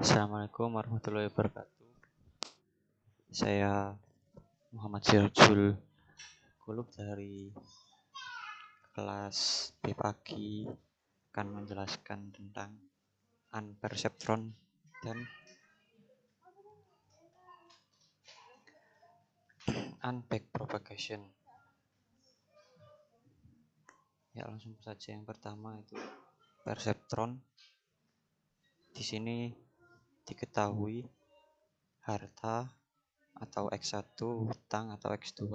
Assalamualaikum warahmatullahi wabarakatuh. Saya Muhammad Sirajul Kulub dari kelas B pagi akan menjelaskan tentang unperceptron dan unbackpropagation. Ya, langsung saja. Yang pertama itu perceptron. Di sini diketahui harta atau X1, hutang atau X2,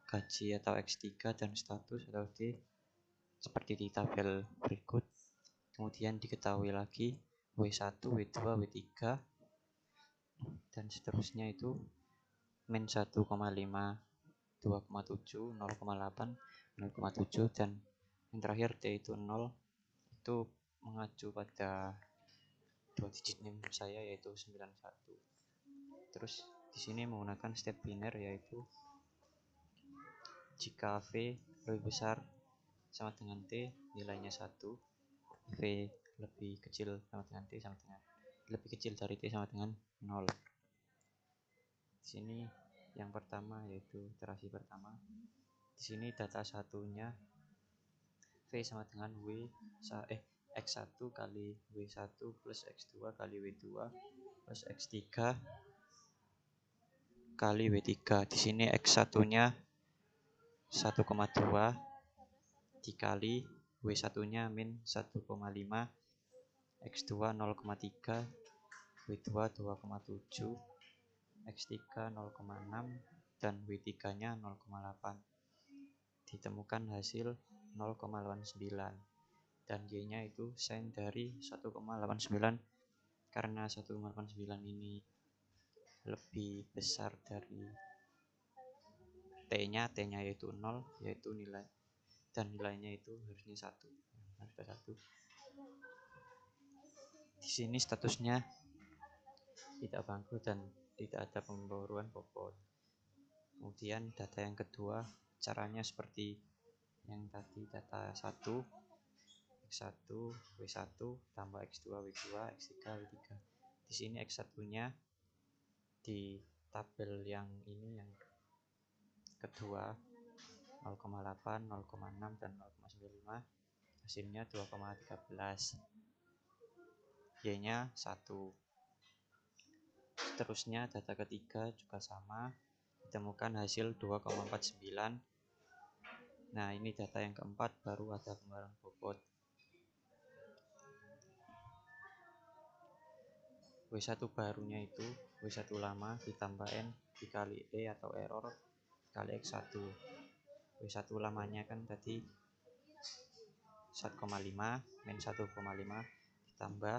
gaji atau X3, dan status atau D seperti di tabel berikut. Kemudian diketahui lagi W1, W2, W3, dan seterusnya itu min 1,5, 2,7, 0,8, 0,7, dan yang terakhir D itu 0. Itu mengacu pada 2 digit NIM saya yaitu 91. Terus di sini menggunakan step biner, yaitu jika V lebih besar sama dengan T, nilainya 1. V lebih kecil sama dengan T sama dengan lebih kecil dari T sama dengan 0. Di sini yang pertama yaitu iterasi pertama. Di sini data satunya V sama dengan X1 kali W1 plus X2 kali W2 plus X3 kali W3. Di sini X1-nya 1,2 dikali W1-nya min 1,5, X2 0,3, W2 2,7, X3 0,6, dan W3-nya 0,8. Ditemukan hasil 0,89, dan Y-nya itu sin dari 1,89 karena 1,89 ini lebih besar dari T-nya yaitu 0, yaitu nilai, dan nilainya itu harusnya 1. Di sini statusnya tidak bangkrut dan tidak ada pembaruan bobot. Kemudian data yang kedua, caranya seperti yang tadi, data 1, X1, W1 tambah X2, W2, X3, W3. Di sini X1-nya di tabel yang ini, yang kedua, 0,8, 0,6, dan 0,95. Hasilnya 2,13. Y-nya 1. Seterusnya data ketiga juga sama, ditemukan hasil 2,49. Nah, ini data yang keempat, baru ada pembaruan bobot. W1 barunya itu W1 lama ditambah N dikali E atau error kali X1. W1 lamanya kan tadi 1,5 min 1,5 ditambah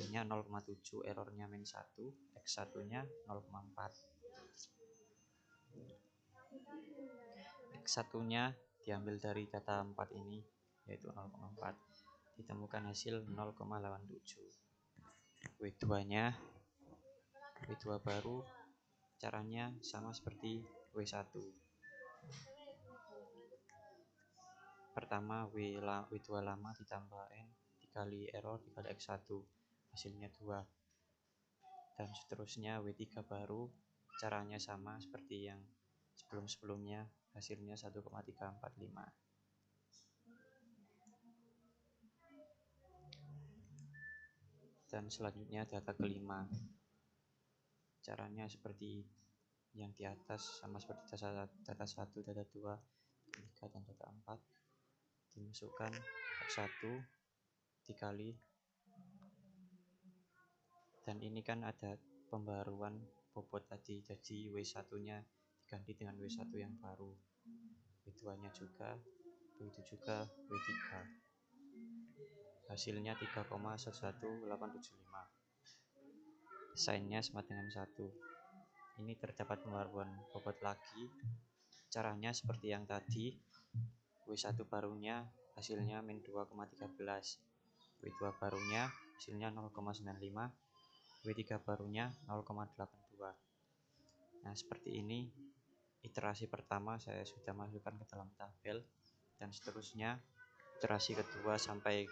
N-nya 0,7, errornya min 1, X1-nya 0,4. X1-nya diambil dari data 4 ini, yaitu 0,4. Ditemukan hasil 0,87. W2-nya, W2 baru, caranya sama seperti W1. Pertama, W2 lama ditambah N dikali error dikali X1, hasilnya 2. Dan seterusnya W3 baru, caranya sama seperti yang sebelum-sebelumnya, hasilnya 1,345. Dan selanjutnya data kelima, caranya seperti yang di atas, sama seperti data 1, data 2, 3, dan data 4. Dimasukkan X1 dikali, dan ini kan ada pembaruan bobot tadi, jadi W1-nya diganti dengan W1 yang baru, W2-nya juga, begitu juga W3. Hasilnya 3,11875. Sin-nya sama dengan 1. Ini terdapat pembaruan bobot lagi. Caranya seperti yang tadi. W1 barunya hasilnya min 2,13. W2 barunya hasilnya 0,95. W3 barunya 0,82. Nah, seperti ini iterasi pertama saya sudah masukkan ke dalam tabel, dan seterusnya iterasi kedua sampai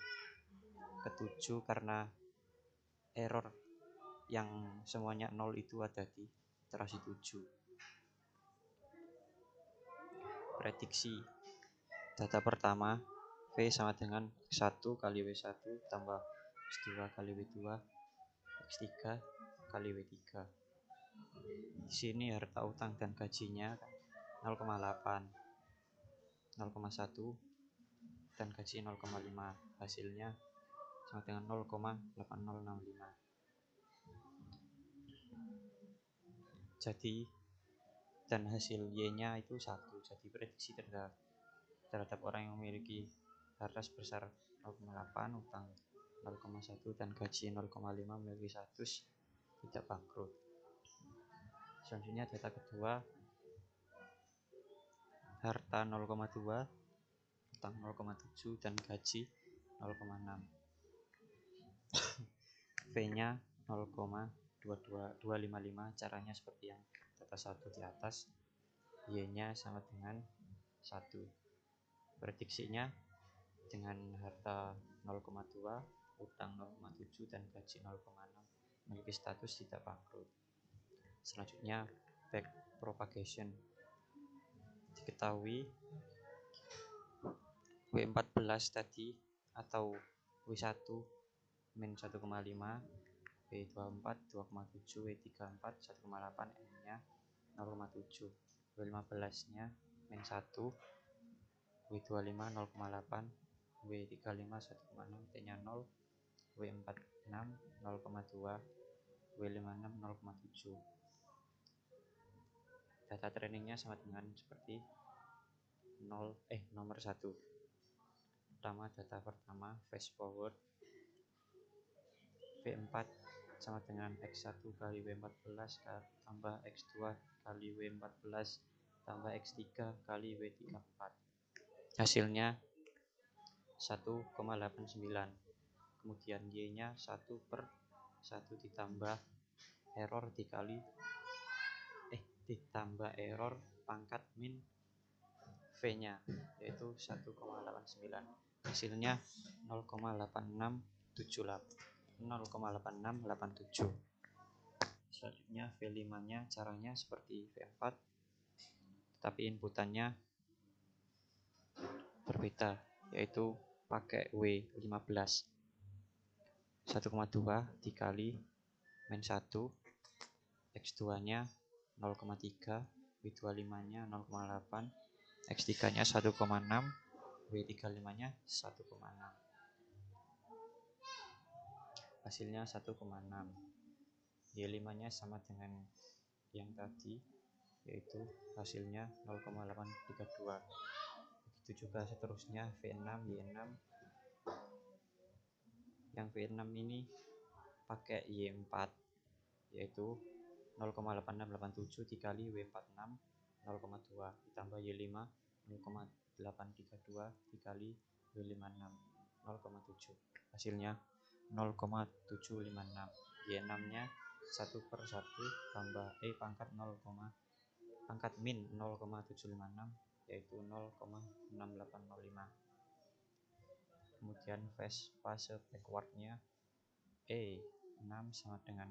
ke-7 karena error yang semuanya 0 itu ada di terasi 7. Prediksi data pertama, V sama dengan 1 kali W1 tambah X2 kali W2 X3 kali W3. Di sini harta utang dan gajinya 0,8, 0,1 dan gaji 0,5. Hasilnya sama dengan 0,8065. Jadi dan hasil Y-nya itu 1. Jadi prediksi terhadap orang yang memiliki harta sebesar 0,8, utang 0,1 dan gaji 0,5 memiliki status tidak bangkrut. Selanjutnya data kedua, harta 0,2, utang 0,7 dan gaji 0,6. V-nya 0,255. Caranya seperti yang data 1 di atas. Y-nya sama dengan 1. Prediksinya dengan harta 0,2, utang 0,7 dan gaji 0,6 memiliki status tidak bangkrut. Selanjutnya back propagation. Diketahui W14 tadi atau W1 min 1,5, W24 2,7, W34 1,8, M-nya 0,7, W15 nya min 1, W25 0,8, W35 1,6, T-nya 0, W46 0,2, W56 0,7. Data trainingnya sama dengan seperti nomor 1. Pertama, data pertama fast forward, V4 sama dengan X1 kali W14 tambah X2 kali W14 tambah X3 kali W34. Hasilnya 1,89. Kemudian Y-nya 1/1 ditambah error ditambah error pangkat min V-nya yaitu 1,89. Hasilnya 0,8687. Selanjutnya V5-nya caranya seperti V4, tetapi inputannya berbeda, yaitu pakai W15. 1,2 dikali min 1, X2-nya 0,3, W25-nya 0,8, X3-nya 1,6, W35-nya 1,6. Hasilnya 1,6. Y5-nya sama dengan yang tadi, yaitu hasilnya 0,832. Begitu juga seterusnya V6, Y6. Yang V6 ini pakai Y4, yaitu 0,8687 dikali W46 0,2 ditambah Y5 0,832 dikali W56 0,7. Hasilnya 0,756. Y6-nya 1/1 tambah pangkat min 0,756 yaitu 0,6805. Kemudian fase backward-nya E6 sama dengan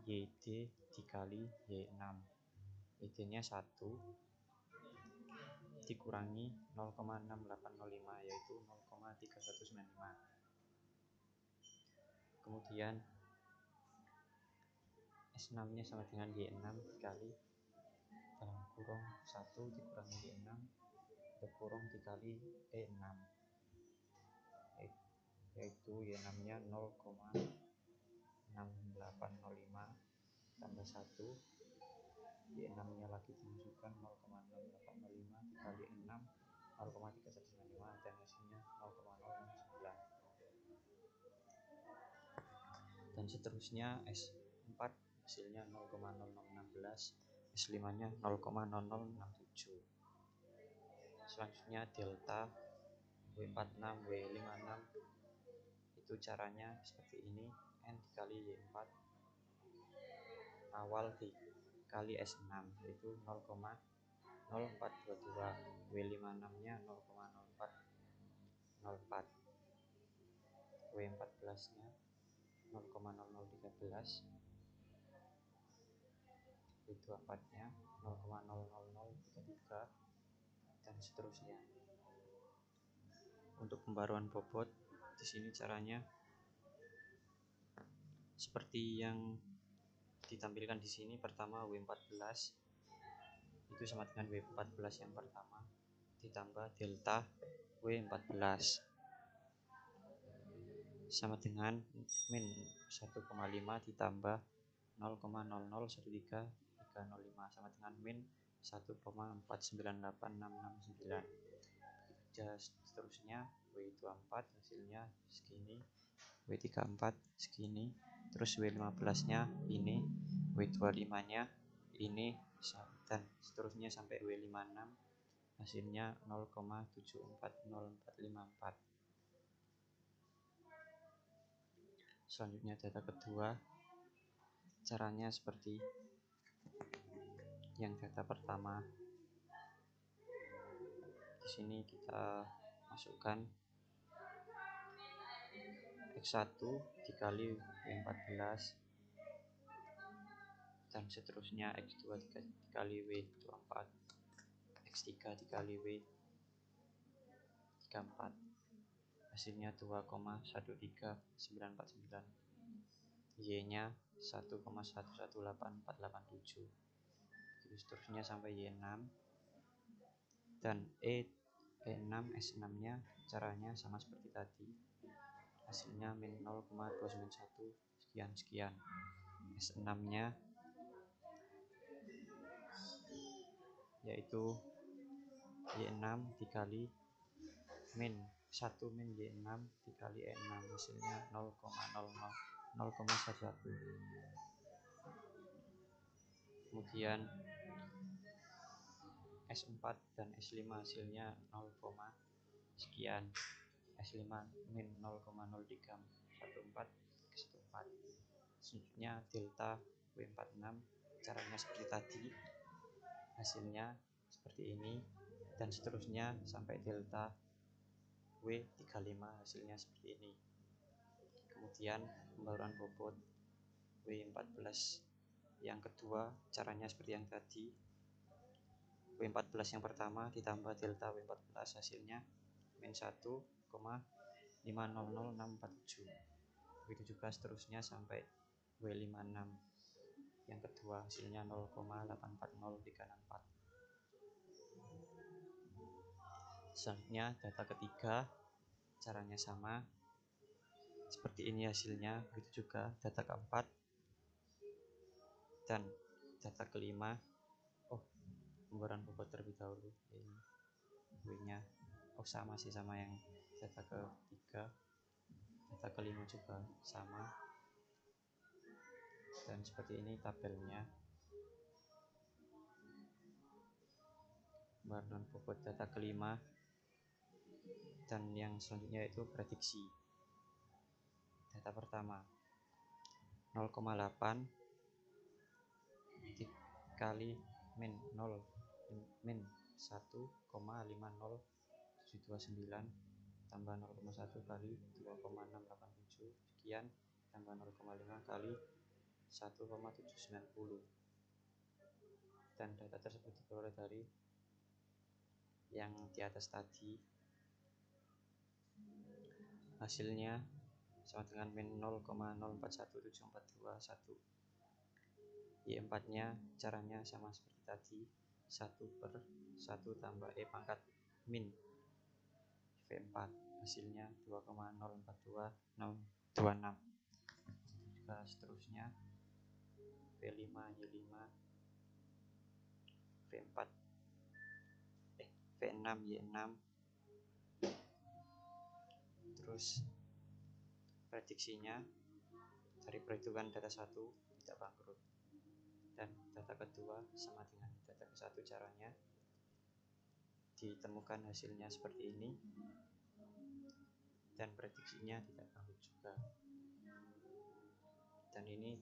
YD dikali Y6. YD-nya 1 dikurangi 0,6805 yaitu 0,3195. Kemudian S6-nya sama dengan Y6 dikali dalam kurung 1 dikurangi Y6 kurung dikali E6, yaitu Y6-nya 0,6805 tambah 1, Y6-nya lagi dimasukkan 0,6805 dikali 6 0,3195 dan hasilnya 0,069. Dan seterusnya S4 hasilnya 0,0016, S5-nya 0,0067. Selanjutnya delta W46 W56 itu caranya seperti ini, N dikali Y4 awal dikali S6 yaitu 0,0422, W56-nya 0,0404, W14-nya 0,0033 W14, W24 nya 0,00033 dan seterusnya. Untuk pembaruan bobot di sini caranya seperti yang ditampilkan di sini. Pertama, W14 itu sama dengan W14 yang pertama ditambah delta W14 sama dengan min 1,5 ditambah 0,0013305 sama dengan min 1,4986669. Seterusnya W24 hasilnya segini, W34 segini, terus W15 nya ini, W25 nya ini, dan seterusnya sampai W56 hasilnya 0,740454. Selanjutnya data kedua, caranya seperti yang data pertama. Di sini kita masukkan X1 dikali W14 dan seterusnya X2 dikali W24, X3 dikali W34, hasilnya 2,13949, Y nya 1,118487, seterusnya sampai Y6, dan E6 S6 nya caranya sama seperti tadi, hasilnya min 0,291 sekian. S6 nya yaitu Y6 dikali min 1 min Y6 dikali E6, hasilnya 0,00011. Kemudian S4 dan S5 hasilnya 0, sekian. S5 min 0,0314 X4. Selanjutnya delta W46 caranya seperti tadi, hasilnya seperti ini, dan seterusnya sampai delta W35 hasilnya seperti ini. Kemudian pembaruan bobot W14 yang kedua caranya seperti yang tadi, W14 yang pertama ditambah delta W14 hasilnya min 1,500647. Begitu juga seterusnya sampai W56 yang kedua hasilnya 0,840364. Selanjutnya data ketiga caranya sama seperti ini hasilnya. Begitu juga data keempat dan data kelima. Pembaruan bobot terlebih dahulu, ini W-nya sama yang data ketiga. Data kelima juga sama, dan seperti ini tabelnya. Pembaruan bobot data kelima, dan yang selanjutnya itu prediksi. Data pertama 0,8 dikali min 1,50729 tambah 0,1 kali 2,687 sekian tambah 0,5 kali 1,790, dan data tersebut diperoleh dari yang di atas tadi. Hasilnya sama dengan min 0,041741. Y4 nya caranya sama seperti tadi, 1/1 tambah E pangkat min V4, hasilnya 2,042626. Juga seterusnya V5 Y5 V4 V6 Y6. Terus prediksinya dari perhitungan data 1 tidak bangkrut, dan data kedua sama dengan data ke-1 caranya ditemukan hasilnya seperti ini, dan prediksinya tidak bangkrut juga. Dan ini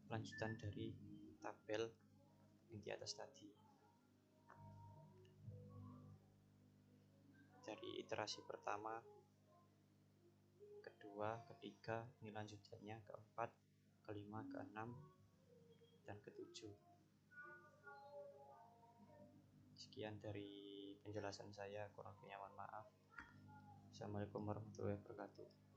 lanjutan dari tabel yang di atas tadi. Dari iterasi pertama, kedua, ketiga, ini lanjutannya keempat, kelima, ke-6 dan ke-7. Sekian dari penjelasan saya, kurang lebihnya mohon maaf. Assalamualaikum warahmatullahi wabarakatuh.